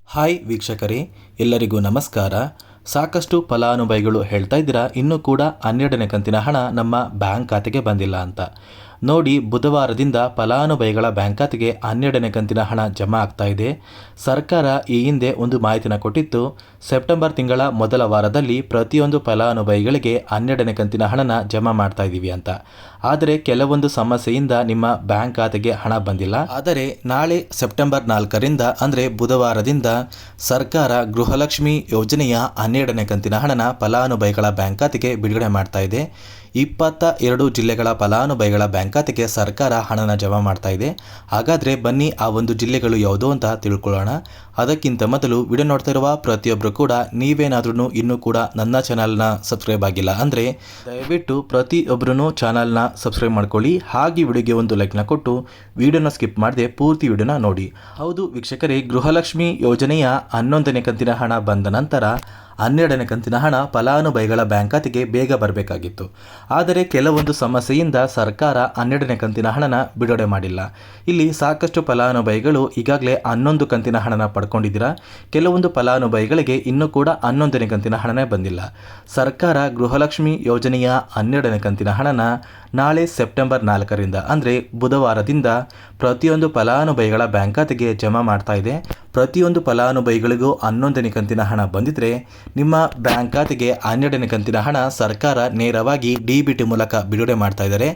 Hi ವೀಕ್ಷಕರೇ, ಎಲ್ಲರಿಗೂ ನಮಸ್ಕಾರ. ಸಾಕಷ್ಟು ಫಲಾನುಭವಿಗಳು ಹೇಳ್ತಾ ಇದ್ದೀರಾ ಇನ್ನೂ ಕೂಡ 12ನೇ ಕಂತಿನ ಹಣ ನಮ್ಮ ಬ್ಯಾಂಕ್ ಖಾತೆಗೆ ಬಂದಿಲ್ಲ ಅಂತ. ನೋಡಿ, ಬುಧವಾರದಿಂದ ಫಲಾನುಭವಿಗಳ ಬ್ಯಾಂಕ್ ಖಾತೆಗೆ 12ನೇ ಕಂತಿನ ಹಣ ಜಮಾ ಆಗ್ತಾ ಇದೆ. ಸರ್ಕಾರ ಈ ಹಿಂದೆ ಒಂದು ಮಾಹಿತಿನ ಕೊಟ್ಟಿತ್ತು. ಸೆಪ್ಟೆಂಬರ್ ತಿಂಗಳ ಮೊದಲ ವಾರದಲ್ಲಿ ಪ್ರತಿಯೊಂದು ಫಲಾನುಭವಿಗಳಿಗೆ 12ನೇ ಕಂತಿನ ಹಣನ ಜಮಾ ಮಾಡ್ತಾ ಇದ್ದೀವಿ ಅಂತ. ಆದರೆ ಕೆಲವೊಂದು ಸಮಸ್ಯೆಯಿಂದ ನಿಮ್ಮ ಬ್ಯಾಂಕ್ ಖಾತೆಗೆ ಹಣ ಬಂದಿಲ್ಲ. ಆದರೆ ನಾಳೆ ಸೆಪ್ಟೆಂಬರ್ 4ರಿಂದ ಅಂದರೆ ಬುಧವಾರದಿಂದ ಸರ್ಕಾರ ಗೃಹಲಕ್ಷ್ಮಿ ಯೋಜನೆಯ 12ನೇ ಕಂತಿನ ಹಣನ ಫಲಾನುಭವಿಗಳ ಬ್ಯಾಂಕ್ ಖಾತೆಗೆ ಬಿಡುಗಡೆ ಮಾಡ್ತಾ ಇದೆ. 22 ಜಿಲ್ಲೆಗಳ ಫಲಾನುಭವಿಗಳ ಬ್ಯಾಂಕ್ ಖಾತೆಗೆ ಸರ್ಕಾರ ಹಣನ ಜಮಾ ಮಾಡ್ತಾ ಇದೆ. ಹಾಗಾದರೆ ಬನ್ನಿ ಆ ಒಂದು ಜಿಲ್ಲೆಗಳು ಯಾವುದು ಅಂತ ತಿಳ್ಕೊಳ್ಳೋಣ. ಅದಕ್ಕಿಂತ ಮೊದಲು ವಿಡಿಯೋ ನೋಡ್ತಾ ಇರುವ ಪ್ರತಿಯೊಬ್ಬರು ಕೂಡ ನೀವೇನಾದ್ರೂ ಇನ್ನೂ ಕೂಡ ನನ್ನ ಚಾನಲ್ನ ಸಬ್ಸ್ಕ್ರೈಬ್ ಆಗಿಲ್ಲ ಅಂದರೆ ದಯವಿಟ್ಟು ಪ್ರತಿಯೊಬ್ಬರೂ ಚಾನಲ್ನ ಸಬ್ಸ್ಕ್ರೈಬ್ ಮಾಡ್ಕೊಳ್ಳಿ. ಹಾಗೆ ವಿಡಿಯೋಗೆ ಒಂದು ಲೈಕ್ನ ಕೊಟ್ಟು ವಿಡಿಯೋನ ಸ್ಕಿಪ್ ಮಾಡದೆ ಪೂರ್ತಿ ವಿಡಿಯೋನ ನೋಡಿ. ಹೌದು ವೀಕ್ಷಕರೇ, ಗೃಹಲಕ್ಷ್ಮಿ ಯೋಜನೆಯ 11ನೇ ಕಂತಿನ ಹಣ ಬಂದ ನಂತರ 12ನೇ ಕಂತಿನ ಹಣ ಫಲಾನುಭವಿಗಳ ಬ್ಯಾಂಕ್ ಖಾತೆಗೆ ಬೇಗ ಬರಬೇಕಾಗಿತ್ತು. ಆದರೆ ಕೆಲವೊಂದು ಸಮಸ್ಯೆಯಿಂದ ಸರ್ಕಾರ 12ನೇ ಕಂತಿನ ಹಣನ ಬಿಡುಗಡೆ ಮಾಡಿಲ್ಲ. ಇಲ್ಲಿ ಸಾಕಷ್ಟು ಫಲಾನುಭವಿಗಳು ಈಗಾಗಲೇ 11 ಕಂತಿನ ಹಣನ ಪಡ್ಕೊಂಡಿದ್ದೀರಾ. ಕೆಲವೊಂದು ಫಲಾನುಭವಿಗಳಿಗೆ ಇನ್ನೂ ಕೂಡ 11ನೇ ಕಂತಿನ ಹಣನೇ ಬಂದಿಲ್ಲ. ಸರ್ಕಾರ ಗೃಹಲಕ್ಷ್ಮಿ ಯೋಜನೆಯ 12ನೇ ಕಂತಿನ ಹಣನ ನಾಳೆ ಸೆಪ್ಟೆಂಬರ್ 4ರಿಂದ ಅಂದರೆ ಬುಧವಾರದಿಂದ ಪ್ರತಿಯೊಂದು ಫಲಾನುಭವಿಗಳ ಬ್ಯಾಂಕ್ ಖಾತೆಗೆ ಜಮಾ ಮಾಡ್ತಾ ಇದೆ. ಪ್ರತಿಯೊಂದು ಫಲಾನುಭವಿಗಳಿಗೂ 11ನೇ ಕಂತಿನ ಹಣ ಬಂದಿದ್ರೆ ನಿಮ್ಮ ಬ್ಯಾಂಕ್ ಖಾತೆಗೆ 12ನೇ ಕಂತಿನ ಹಣ ಸರ್ಕಾರ ನೇರವಾಗಿ DBT ಮೂಲಕ ಬಿಡುಗಡೆ ಮಾಡ್ತಾ ಇದ್ದಾರೆ.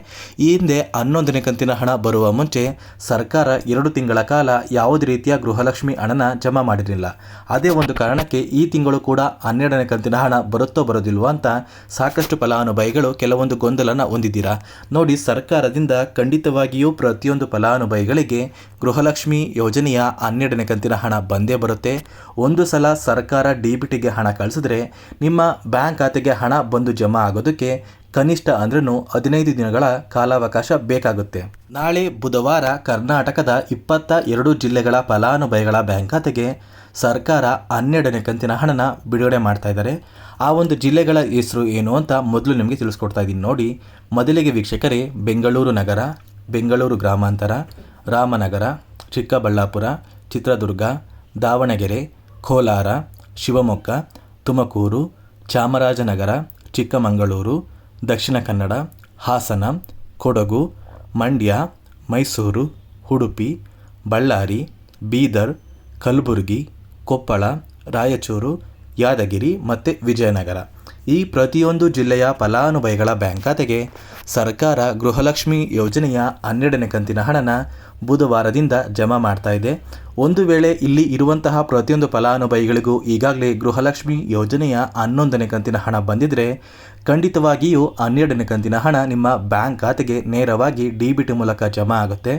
ಈ ಹಿಂದೆ 11ನೇ ಕಂತಿನ ಹಣ ಬರುವ ಮುಂಚೆ ಸರ್ಕಾರ 2 ತಿಂಗಳ ಕಾಲ ಯಾವುದೇ ರೀತಿಯ ಗೃಹಲಕ್ಷ್ಮಿ ಹಣನ ಜಮಾ ಮಾಡಿರಲಿಲ್ಲ. ಅದೇ ಒಂದು ಕಾರಣಕ್ಕೆ ಈ ತಿಂಗಳು ಕೂಡ 12ನೇ ಕಂತಿನ ಹಣ ಬರುತ್ತೋ ಬರೋದಿಲ್ವೋ ಅಂತ ಸಾಕಷ್ಟು ಫಲಾನುಭವಿಗಳು ಕೆಲವೊಂದು ಗೊಂದಲನ ಹೊಂದಿದ್ದೀರಾ. ನೋಡಿ, ಸರ್ಕಾರದಿಂದ ಖಂಡಿತವಾಗಿಯೂ ಪ್ರತಿಯೊಂದು ಫಲಾನುಭವಿಗಳಿಗೆ ಗೃಹಲಕ್ಷ್ಮಿ ಯೋಜನೆಯ 12ನೇ ಕಂತಿನ ಹಣ ಬಂದೇ ಬರುತ್ತೆ. ಒಂದು ಸಲ ಸರ್ಕಾರ DBTಗೆ ಹಣ ಕಳಿಸಿದ್ರೆ ನಿಮ್ಮ ಬ್ಯಾಂಕ್ ಖಾತೆಗೆ ಹಣ ಬಂದು ಜಮಾ ಆಗೋದಕ್ಕೆ ಕನಿಷ್ಠ ಅಂದ್ರೂ 15 ದಿನಗಳ ಕಾಲಾವಕಾಶ ಬೇಕಾಗುತ್ತೆ. ನಾಳೆ ಬುಧವಾರ ಕರ್ನಾಟಕದ 22 ಜಿಲ್ಲೆಗಳ ಫಲಾನುಭವಿಗಳ ಬ್ಯಾಂಕ್ ಖಾತೆಗೆ ಸರ್ಕಾರ 12ನೇ ಕಂತಿನ ಹಣನ ಬಿಡುಗಡೆ ಮಾಡ್ತಾ ಇದ್ದಾರೆ. ಆ ಒಂದು ಜಿಲ್ಲೆಗಳ ಹೆಸರು ಏನು ಅಂತ ಮೊದಲು ನಿಮಗೆ ತಿಳಿಸ್ಕೊಡ್ತಾ ಇದ್ದೀನಿ ನೋಡಿ. ಮೊದಲಿಗೆ ವೀಕ್ಷಕರೇ, ಬೆಂಗಳೂರು ನಗರ, ಬೆಂಗಳೂರು ಗ್ರಾಮಾಂತರ, ರಾಮನಗರ, ಚಿಕ್ಕಬಳ್ಳಾಪುರ, ಚಿತ್ರದುರ್ಗ, ದಾವಣಗೆರೆ, ಕೋಲಾರ, ಶಿವಮೊಗ್ಗ, ತುಮಕೂರು, ಚಾಮರಾಜನಗರ, ಚಿಕ್ಕಮಗಳೂರು, ದಕ್ಷಿಣ ಕನ್ನಡ, ಹಾಸನ, ಕೊಡಗು, ಮಂಡ್ಯ, ಮೈಸೂರು, ಉಡುಪಿ, ಬಳ್ಳಾರಿ, ಬೀದರ್, ಕಲಬುರಗಿ, ಕೊಪ್ಪಳ, ರಾಯಚೂರು, ಯಾದಗಿರಿ ಮತ್ತು ವಿಜಯನಗರ. ಈ ಪ್ರತಿಯೊಂದು ಜಿಲ್ಲೆಯ ಫಲಾನುಭವಿಗಳ ಬ್ಯಾಂಕ್ ಖಾತೆಗೆ ಸರ್ಕಾರ ಗೃಹಲಕ್ಷ್ಮಿ ಯೋಜನೆಯ 12ನೇ ಕಂತಿನ ಹಣನ ಬುಧವಾರದಿಂದ ಜಮಾ ಮಾಡ್ತಾ ಇದೆ. ಒಂದು ವೇಳೆ ಇಲ್ಲಿ ಇರುವಂತಹ ಪ್ರತಿಯೊಂದು ಫಲಾನುಭವಿಗಳಿಗೂ ಈಗಾಗಲೇ ಗೃಹಲಕ್ಷ್ಮಿ ಯೋಜನೆಯ 11ನೇ ಕಂತಿನ ಹಣ ಬಂದಿದ್ದರೆ ಖಂಡಿತವಾಗಿಯೂ 12ನೇ ಕಂತಿನ ಹಣ ನಿಮ್ಮ ಬ್ಯಾಂಕ್ ಖಾತೆಗೆ ನೇರವಾಗಿ DBT ಮೂಲಕ ಜಮಾ ಆಗುತ್ತೆ.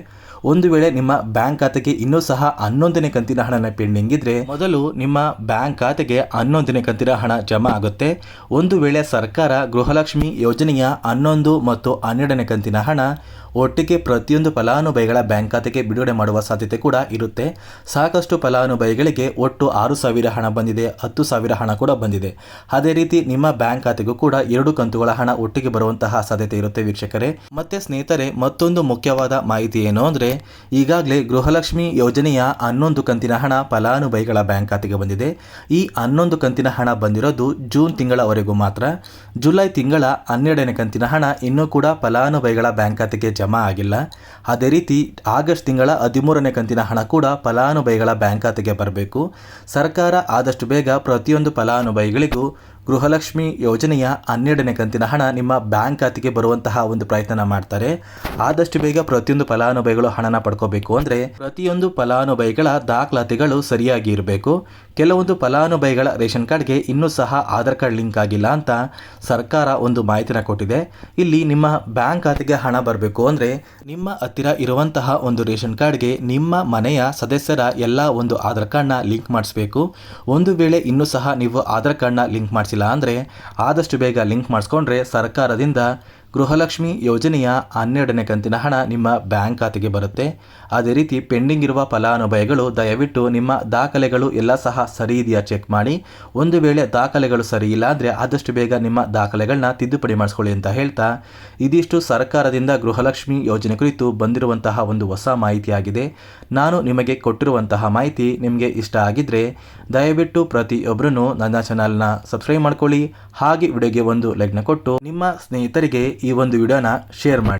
ಒಂದು ವೇಳೆ ನಿಮ್ಮ ಬ್ಯಾಂಕ್ ಖಾತೆಗೆ ಇನ್ನೂ ಸಹ 11ನೇ ಕಂತಿನ ಹಣನ ಪೆಂಡಿಂಗ್ ಇದ್ದರೆ ಮೊದಲು ನಿಮ್ಮ ಬ್ಯಾಂಕ್ ಖಾತೆಗೆ 11ನೇ ಕಂತಿನ ಹಣ ಜಮಾ ಆಗುತ್ತೆ. ಒಂದು ವೇಳೆ ಸರ್ಕಾರ ಗೃಹಲಕ್ಷ್ಮಿ ಯೋಜನೆಯ 11 ಮತ್ತು 12ನೇ ಕಂತಿನ ಹಣ ಒಟ್ಟಿಗೆ ಪ್ರತಿಯೊಂದು ಫಲಾನುಭವಿಗಳ ಬ್ಯಾಂಕ್ ಖಾತೆಗೆ ಬಿಡುಗಡೆ ಮಾಡುವ ಸಾಧ್ಯತೆ ಕೂಡ ಇರುತ್ತೆ. ಸಾಕಷ್ಟು ಫಲಾನುಭವಿಗಳಿಗೆ ಒಟ್ಟು 6,000 ಹಣ ಬಂದಿದೆ, 10,000 ಹಣ ಕೂಡ ಬಂದಿದೆ. ಅದೇ ರೀತಿ ನಿಮ್ಮ ಬ್ಯಾಂಕ್ ಖಾತೆಗೂ ಕೂಡ 2 ಕಂತುಗಳ ಹಣ ಒಟ್ಟಿಗೆ ಬರುವಂತಹ ಸಾಧ್ಯತೆ ಇರುತ್ತೆ ವೀಕ್ಷಕರೇ. ಮತ್ತೆ ಸ್ನೇಹಿತರೆ, ಮತ್ತೊಂದು ಮುಖ್ಯವಾದ ಮಾಹಿತಿ ಏನು ಅಂದರೆ ಈಗಾಗಲೇ ಗೃಹಲಕ್ಷ್ಮಿ ಯೋಜನೆಯ 11 ಕಂತಿನ ಹಣ ಫಲಾನುಭವಿಗಳ ಬ್ಯಾಂಕ್ ಖಾತೆಗೆ ಬಂದಿದೆ. ಈ 11 ಕಂತಿನ ಹಣ ಬಂದಿರೋದು ಜೂನ್ ತಿಂಗಳವರೆಗೂ ಮಾತ್ರ. ಜುಲೈ ತಿಂಗಳ 12ನೇ ಕಂತಿನ ಹಣ ಇನ್ನೂ ಕೂಡ ಫಲಾನುಭವಿಗಳ ಬ್ಯಾಂಕ್ ಖಾತೆಗೆ ಜಮಾ ಆಗಿಲ್ಲ. ಅದೇ ರೀತಿ ಆಗಸ್ಟ್ ತಿಂಗಳ 13ನೇ ಕಂತಿನ ಹಣ ಕೂಡ ಫಲಾನುಭವಿಗಳ ಬ್ಯಾಂಕ್ ಖಾತೆಗೆ ಬರಬೇಕು. ಸರ್ಕಾರ ಆದಷ್ಟು ಬೇಗ ಪ್ರತಿಯೊಂದು ಫಲಾನುಭವಿಗಳಿಗೂ ಗೃಹಲಕ್ಷ್ಮಿ ಯೋಜನೆಯ 12ನೇ ಕಂತಿನ ಹಣ ನಿಮ್ಮ ಬ್ಯಾಂಕ್ ಖಾತೆಗೆ ಬರುವಂತಹ ಒಂದು ಪ್ರಯತ್ನ ಮಾಡ್ತಾರೆ. ಆದಷ್ಟು ಬೇಗ ಪ್ರತಿಯೊಂದು ಫಲಾನುಭವಿಗಳು ಹಣನ ಪಡ್ಕೋಬೇಕು ಅಂದರೆ ಪ್ರತಿಯೊಂದು ಫಲಾನುಭವಿಗಳ ದಾಖಲಾತಿಗಳು ಸರಿಯಾಗಿ ಇರಬೇಕು. ಕೆಲವೊಂದು ಫಲಾನುಭವಿಗಳ ರೇಷನ್ ಕಾರ್ಡ್ಗೆ ಇನ್ನೂ ಸಹ ಆಧಾರ್ ಕಾರ್ಡ್ ಲಿಂಕ್ ಆಗಿಲ್ಲ ಅಂತ ಸರ್ಕಾರ ಒಂದು ಮಾಹಿತಿನ ಕೊಟ್ಟಿದೆ. ಇಲ್ಲಿ ನಿಮ್ಮ ಬ್ಯಾಂಕ್ ಖಾತೆಗೆ ಹಣ ಬರಬೇಕು ಅಂದರೆ ನಿಮ್ಮ ಹತ್ತಿರ ಇರುವಂತಹ ಒಂದು ರೇಷನ್ ಕಾರ್ಡ್ಗೆ ನಿಮ್ಮ ಮನೆಯ ಸದಸ್ಯರ ಎಲ್ಲ ಒಂದು ಆಧಾರ್ ಕಾರ್ಡ್ನ ಲಿಂಕ್ ಮಾಡಿಸ್ಬೇಕು. ಒಂದು ವೇಳೆ ಇನ್ನೂ ಸಹ ನೀವು ಆಧಾರ್ ಕಾರ್ಡ್ನ ಲಿಂಕ್ ಮಾಡಿಸಿಲ್ಲ ಅಂದರೆ ಆದಷ್ಟು ಬೇಗ ಲಿಂಕ್ ಮಾಡಿಸ್ಕೊಂಡ್ರೆ ಸರ್ಕಾರದಿಂದ ಗೃಹಲಕ್ಷ್ಮಿ ಯೋಜನೆಯ 12ನೇ ಕಂತಿನ ಹಣ ನಿಮ್ಮ ಬ್ಯಾಂಕ್ ಖಾತೆಗೆ ಬರುತ್ತೆ. ಅದೇ ರೀತಿ ಪೆಂಡಿಂಗ್ ಇರುವ ಫಲಾನುಭವಿಗಳು ದಯವಿಟ್ಟು ನಿಮ್ಮ ದಾಖಲೆಗಳು ಎಲ್ಲ ಸಹ ಸರಿ ಇದೆಯಾ ಚೆಕ್ ಮಾಡಿ. ಒಂದು ವೇಳೆ ದಾಖಲೆಗಳು ಸರಿ ಇಲ್ಲ ಅಂದರೆ ಆದಷ್ಟು ಬೇಗ ನಿಮ್ಮ ದಾಖಲೆಗಳನ್ನ ತಿದ್ದುಪಡಿ ಮಾಡಿಸ್ಕೊಳ್ಳಿ ಅಂತ ಹೇಳ್ತಾ, ಇದಿಷ್ಟು ಸರ್ಕಾರದಿಂದ ಗೃಹಲಕ್ಷ್ಮಿ ಯೋಜನೆ ಕುರಿತು ಬಂದಿರುವಂತಹ ಒಂದು ಹೊಸ ಮಾಹಿತಿಯಾಗಿದೆ. ನಾನು ನಿಮಗೆ ಕೊಟ್ಟಿರುವಂತಹ ಮಾಹಿತಿ ನಿಮಗೆ ಇಷ್ಟ ಆಗಿದ್ದರೆ ದಯವಿಟ್ಟು ಪ್ರತಿಯೊಬ್ಬರೂ ನನ್ನ ಚಾನಲ್ನ ಸಬ್ಸ್ಕ್ರೈಬ್ ಮಾಡ್ಕೊಳ್ಳಿ. ಹಾಗೆ ವಿಡಿಯೋಗೆ ಒಂದು ಲೈಕ್ನ ಕೊಟ್ಟು ನಿಮ್ಮ ಸ್ನೇಹಿತರಿಗೆ ಈ ಒಂದು ವಿಡಿಯೋನ ಶೇರ್ ಮಾಡಿ.